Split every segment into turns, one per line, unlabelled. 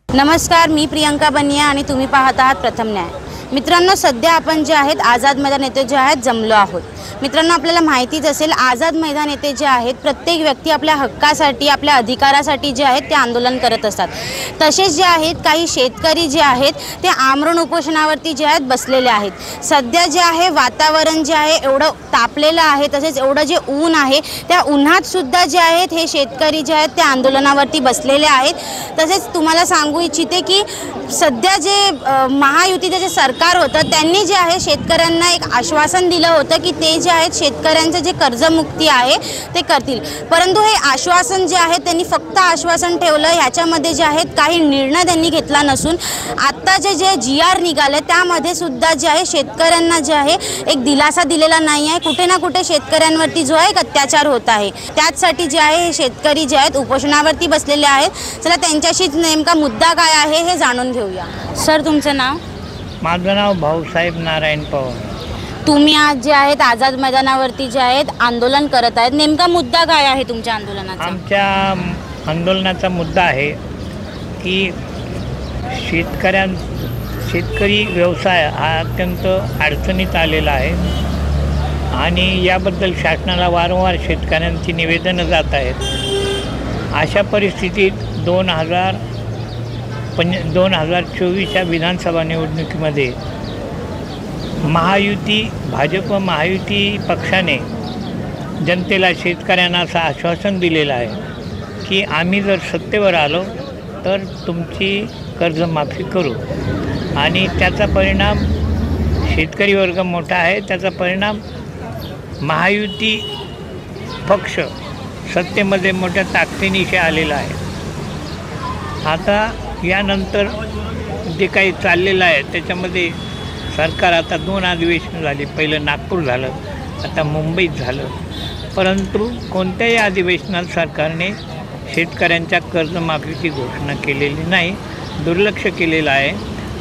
नमस्कार, मी प्रियंका बनिया आणि तुम्ही पाहत आहात प्रथम न्याय। मित्रांनो, सध्या आपण जे आहेत आझाद मैदान येथे जे आहेत जमलो आहोत। मित्रांनो, आपल्याला माहितीच असेल आझाद मैदान येथे जे आहेत प्रत्येक व्यक्ती आपल्या हक्कासाठी आपल्या अधिकारासाठी जे आहेत ते आंदोलन करत असतात। तसेच जे आहेत काही शेतकरी जे आहेत ते आमरण उपोषणावरती जे आहेत बसलेले आहेत। सध्या जे आहे वातावरण जे आहे एवढं तापलेलं आहे, तसेच एवढं जे ऊन आहे त्या उन्हात सुद्धा जे आहेत हे शेतकरी जे आहेत ते आंदोलनावरती बसलेले आहेत। तसेच तुम्हाला सांगू इच्छिते की सध्या जे महायुतीचे जे सरकार होतं त्यांनी जे आहे शेतकऱ्यांना एक आश्वासन दिलं होतं की ते जे आहेत शेतकऱ्यांचं जे कर्जमुक्ती आहे ते करतील, परंतु हे आश्वासन जे आहे त्यांनी फक्त आश्वासन ठेवलं। ह्याच्यामध्ये जे आहेत काही निर्णय त्यांनी घेतला नसून आत्ताचे जे GR निघाले त्यामध्ये सुद्धा जे आहे शेतकऱ्यांना जे आहे एक दिलासा दिलेला नाही आहे। कुठे ना कुठे शेतकऱ्यांवरती जो आहे अत्याचार होत आहे। त्याचसाठी जे आहे हे शेतकरी जे आहेत उपोषणावरती बसलेले आहेत। चला त्यांच्याशीच नेमका मुद्दा काय आहे हे जाणून घेऊया। सर, तुमचं नाव?
माझं नाव भाऊसाहेब नारायण पवार।
तुम्ही आज जे आहेत आझाद मैदानावरती जे आहेत आंदोलन करत आहेत, नेमका मुद्दा काय आहे तुमच्या आंदोलनाचा?
आमच्या आंदोलनाचा मुद्दा आहे की शेतकरी व्यवसाय हा अत्यंत अडचणीत आलेला आहे आणि याबद्दल शासनाला वारंवार शेतकऱ्यांची निवेदनं जात आहेत। अशा परिस्थितीत 2024च्या विधानसभा निवडणुकीमध्ये भाजप महायुती पक्षाने जनतेला शेतकऱ्यांना असं आश्वासन दिलेलं आहे की आम्ही जर सत्तेवर आलो तर तुमची कर्जमाफी करू आणि त्याचा परिणाम शेतकरी वर्ग मोठा आहे। त्याचा परिणाम महायुती पक्ष सत्तेमध्ये मोठ्या ताकदीनिशी आलेला आहे। आता यानंतर जे काही चाललेलं आहे त्याच्यामध्ये सरकार आता 2 अधिवेशन झाली, पहिलं नागपूर झालं, आता मुंबईत झालं, परंतु कोणत्याही अधिवेशनात सरकारने शेतकऱ्यांच्या कर्जमाफीची घोषणा केलेली नाही, दुर्लक्ष केलेलं आहे।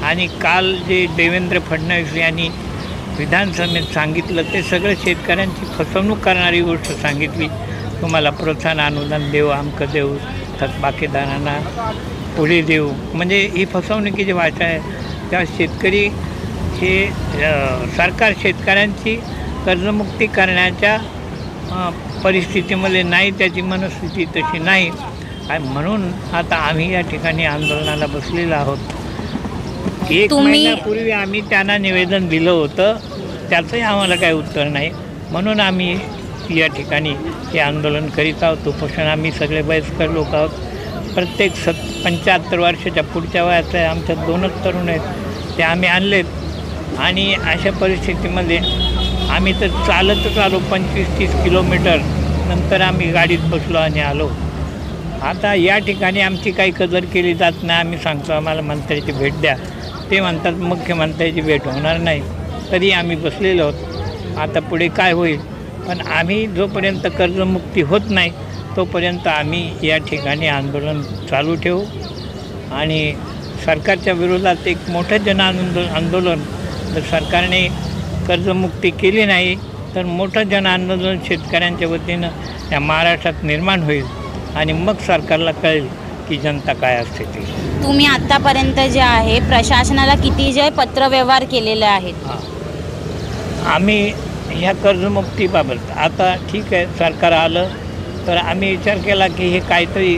आणि काल जे देवेंद्र फडणवीस यांनी विधानसभेत सांगितलं ते सगळं शेतकऱ्यांची फसवणूक करणारी गोष्ट सांगितली। तुम्हाला प्रोत्साहन अनुदान देऊ, अमकं देऊ, थकबाकीदारांना पुढे देऊ, म्हणजे ही फसवणुकीची भाषा आहे। त्या शेतकरी हे सरकार शेतकऱ्यांची कर्जमुक्ती करण्याच्या परिस्थितीमध्ये नाही, त्याची मनस्थिती तशी नाही आणि म्हणून आता आम्ही या ठिकाणी आंदोलनाला बसलेलो आहोत। 1 महिन्यापूर्वी आम्ही त्यांना निवेदन दिलं होतं, त्याचंही आम्हाला काही उत्तर नाही, म्हणून आम्ही या ठिकाणी हे आंदोलन करीत आहोत। उपोषण आम्ही सगळे वयस्कर लोक आहोत, प्रत्येक 75 वर्षाच्या पुढच्या वयाचं आहे। आमच्यात 2च तरुण आहेत, ते आम्ही आणलेत आणि अशा परिस्थितीमध्ये आम्ही तर चालतच आलो 25-30 किलोमीटर, नंतर आम्ही गाडीत बसलो आणि आलो। आता या ठिकाणी आमची काही कदर केली जात नाही। आम्ही सांगतो आम्हाला मंत्र्याची भेट द्या, ते म्हणतात मुख्यमंत्र्याची भेट होणार नाही, तरी आम्ही बसलेलो आहोत। आता पुढे काय होईल, पण आम्ही जोपर्यंत कर्जमुक्ती होत नाही तोपर्यंत आम्ही या ठिकाणी आंदोलन चालू ठेवू आणि सरकारच्या विरोधात एक मोठं आंदोलन जर सरकारने कर्जमुक्ती केली नाही तर मोठं जनआंदोलन शेतकऱ्यांच्या वतीनं या महाराष्ट्रात निर्माण होईल आणि मग सरकारला कळेल की जनता काय असते ते।
तुम्ही आत्तापर्यंत जे आहे प्रशासनाला किती जे पत्रव्यवहार केलेले आहेत?
आम्ही ह्या कर्जमुक्तीबाबत आता ठीक आहे, सरकार आलं तर आम्ही विचार केला की हे काहीतरी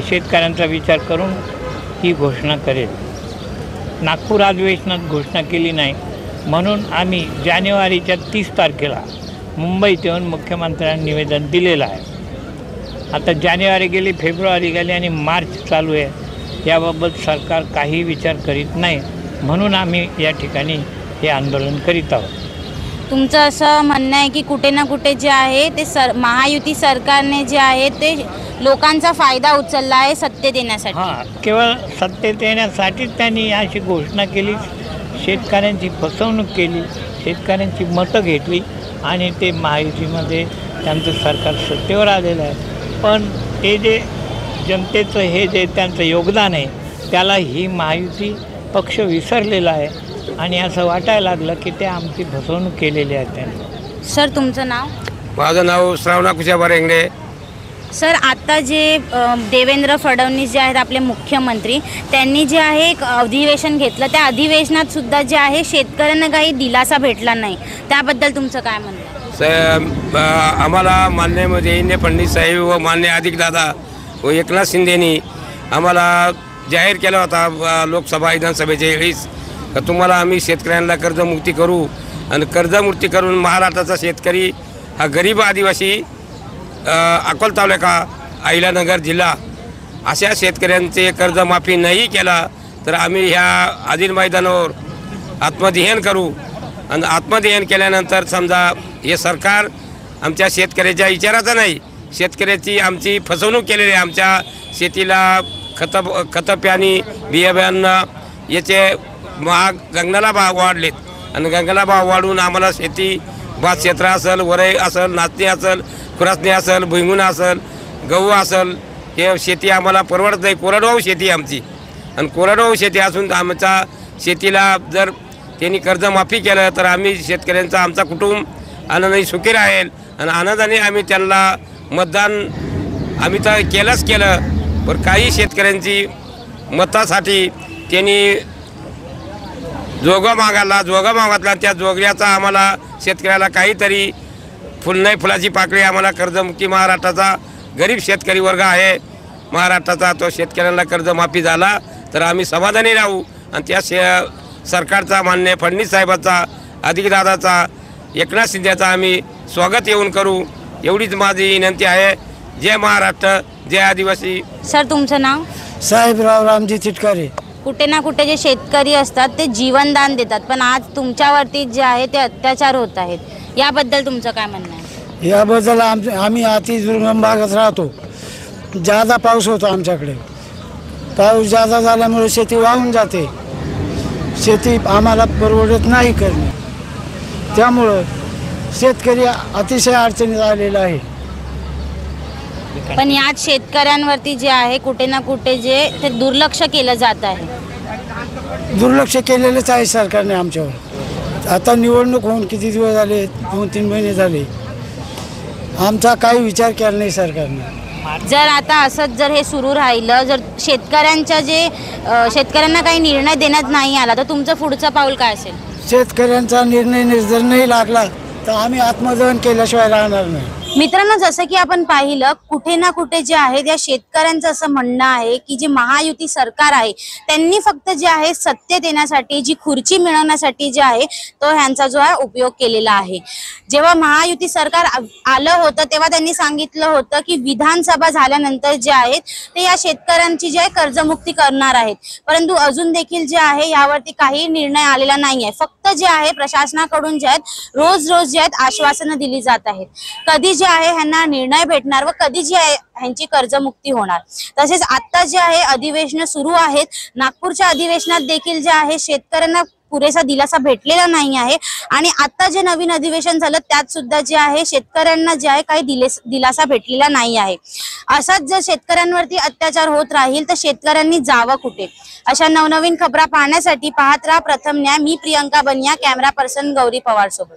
शेतकऱ्यांचा विचार करून ही घोषणा करेल। नागपूर अधिवेशनात घोषणा केली नाही म्हणून आम्ही जानेवारीच्या 30 तारखेला मुंबईत येऊन मुख्यमंत्र्यांना निवेदन दिलेलं आहे। आता जानेवारी गेली, फेब्रुवारी गेली आणि मार्च चालू आहे, याबाबत सरकार काही विचार करीत नाही, म्हणून आम्ही या ठिकाणी हे आंदोलन करीत आहोत।
तुमचं असं म्हणणं आहे की कुठे ना कुठे जे आहे ते महायुती सरकारने जे आहे ते लोकांचा फायदा उचलला आहे सत्तेत येण्यासाठी?
हां, केवळ सत्तेत येण्यासाठीच त्यांनी अशी घोषणा केली, शेतकऱ्यांची फसवणूक केली, शेतकऱ्यांची मतं घेतली आणि ते महायुतीमध्ये त्यांचं सरकार सत्तेवर आलेलं आहे। पण ते जे जनतेचं हे जे त्यांचं योगदान आहे त्याला ही महायुती पक्ष विसरलेला आहे आणि असं वाटायला लागलं की ते आमची फसवणूक केलेली आहे त्यांनी।
सर, तुमचं नाव?
माझं नाव श्रावणा कुशाबा रेंगडे,
सर आता जे देवेंद्र फडणवीस जे आहेत आपले मुख्यमंत्री, त्यांनी जे आहे एक अधिवेशन घेतलं, त्या अधिवेशनात सुद्धा जे आहे शेतकऱ्यांना काही दिलासा भेटला नाही, त्याबद्दल तुमचं काय म्हणणं आहे?
आम्हाला मान्य देवेंद्र फडणवीस साहेब व मान्य अधिकदादा व एकनाथ शिंदेनी आम्हाला जाहीर केला होता लोकसभा विधानसभेच्या वेळेस का तुम्हाला आम्ही शेतकऱ्यांना कर्जमुक्ती करू आणि कर्जमुक्ती करून महाराष्ट्राचा शेतकरी हा गरीब आदिवासी अकोला तालुका अहिल्यानगर जिल्हा अशा शेतकऱ्यांचे कर्जमाफी नाही केला तर आम्ही ह्या आदिल मैदानावर आत्मदहन करू आणि आत्मदहन केल्यानंतर समजा हे सरकार आमच्या शेतकऱ्याच्या विचाराचं नाही, शेतकऱ्याची आमची फसवणूक केलेली आहे. आमच्या शेतीला खतं प्यानी बियाण्यांना याचे महाग गंगाला भाव वाढलेत आणि गंगाला भाव वाढून आम्हाला शेती भात क्षेत्र असेल, वरई असेल, नाचणी असेल, खुरासणी असेल, भुईमुग असेल, गहू असेल, हे शेती आम्हाला परवडत नाही. कोरडवाहू शेती आमची आणि कोरडवाहू शेती असून आमच्या शेतीला जर त्यांनी कर्जमाफी केलं तर आम्ही शेतकऱ्यांचा आमचा कुटुंब आनंदाने सुखी राहील आणि आनंदाने आम्ही त्यांना मतदान आम्ही तर केलंच केलं. पण काही शेतकऱ्यांची मतासाठी त्यांनी जोगं मागितला त्या जोगऱ्याचा आम्हाला शेतकऱ्याला काहीतरी फुल नाही फुलाची पाकळी आम्हाला कर्जमुक्ती महाराष्ट्राचा गरीब शेतकरी वर्ग आहे महाराष्ट्राचा, तो शेतकऱ्यांना कर्जमाफी झाला तर आम्ही समाधानी राहू आणि त्या सरकारचा मान्य फडणवीस साहेबाचा अधिकदादाचा एकनाथ शिंदेचा आम्ही स्वागत येऊन करू एवढीच माझी विनंती आहे. जय महाराष्ट्र, जय आदिवासी.
सर तुमचं नाव?
साहेबराव रामजी चिटकारे.
कुठे ना कुठे जे शेतकरी असतात ते जीवनदान देतात, पण आज तुमच्यावरती जे आहे ते अत्याचार होत आहेत, याबद्दल तुमचं काय म्हणणं आहे?
याबद्दल आम्ही अति दुर्गम भागात राहतो. जादा पाऊस होतो आमच्याकडे. पाऊस जादा झाल्यामुळे शेती वाहून जाते. शेती आम्हाला परवडत नाही करणे, त्यामुळं शेतकरी अतिशय अडचणीत आलेला आहे.
पण यात शेतकऱ्यांवरती जे आहे कुठे ना कुठे जे ते दुर्लक्ष केलं जात आहे.
दुर्लक्ष केलेलंच आहे सरकारने आमच्यावर. आता निवडणूक होऊन किती दिवस झाले, 2-3 महिने झाले, आमचा काही विचार केला नाही सरकारने.
जर आता असंच जर हे सुरू राहिलं, जर शेतकऱ्यांना काही निर्णय देण्यात नाही आला तर तुमचं पुढचं पाऊल काय असेल?
शेतकऱ्यांचा निर्णय जर नाही लागला तर आम्ही आत्मदहन केल्याशिवाय राहणार नाही.
मित्रांनो, जसं की आपण पाहिलं कुठे ना कुठे जे आहे त्या शेतकऱ्यांचं असं म्हणणं आहे की जे महायुती सरकार आहे त्यांनी फक्त जे आहे सत्तेत येण्यासाठी, जी खुर्ची मिळवण्यासाठी जे आहे तो ह्यांचा जो आहे उपयोग केलेला आहे. जेव्हा महायुती सरकार आलं होतं तेव्हा त्यांनी सांगितलं होतं की विधानसभा झाल्यानंतर जे आहेत ते या शेतकऱ्यांची जे आहे कर्जमुक्ती करणार आहेत, परंतु अजून देखील जे आहे यावरती काही निर्णय आलेला नाही आहे. फक्त जे आहे प्रशासनाकडून जे आहेत रोज जे आहेत आश्वासनं दिली जात आहेत. कधी जे आहे ह्यांना निर्णय भेटणार व कधी जी आहे ह्यांची कर्जमुक्ती होणार. तसेच आता जे आहे अधिवेशन सुरू आहेत, नागपूरच्या अधिवेशनात देखील जे आहे शेतकऱ्यांना पुरेसा दिलासा भेटलेला नाही आहे आणि आता जे नवीन अधिवेशन झालं त्यात सुद्धा जे आहे शेतकऱ्यांना जे आहे काही दिलासा भेटलेला नाही आहे. असाच जर शेतकऱ्यांवरती अत्याचार होत राहील तर शेतकऱ्यांनी जावं कुठे? अशा नवनवीन खबरा पाहण्यासाठी पाहत राहा प्रथम न्याय. मी प्रियंका बनिया, कॅमेरा पर्सन गौरी पवार सोबत.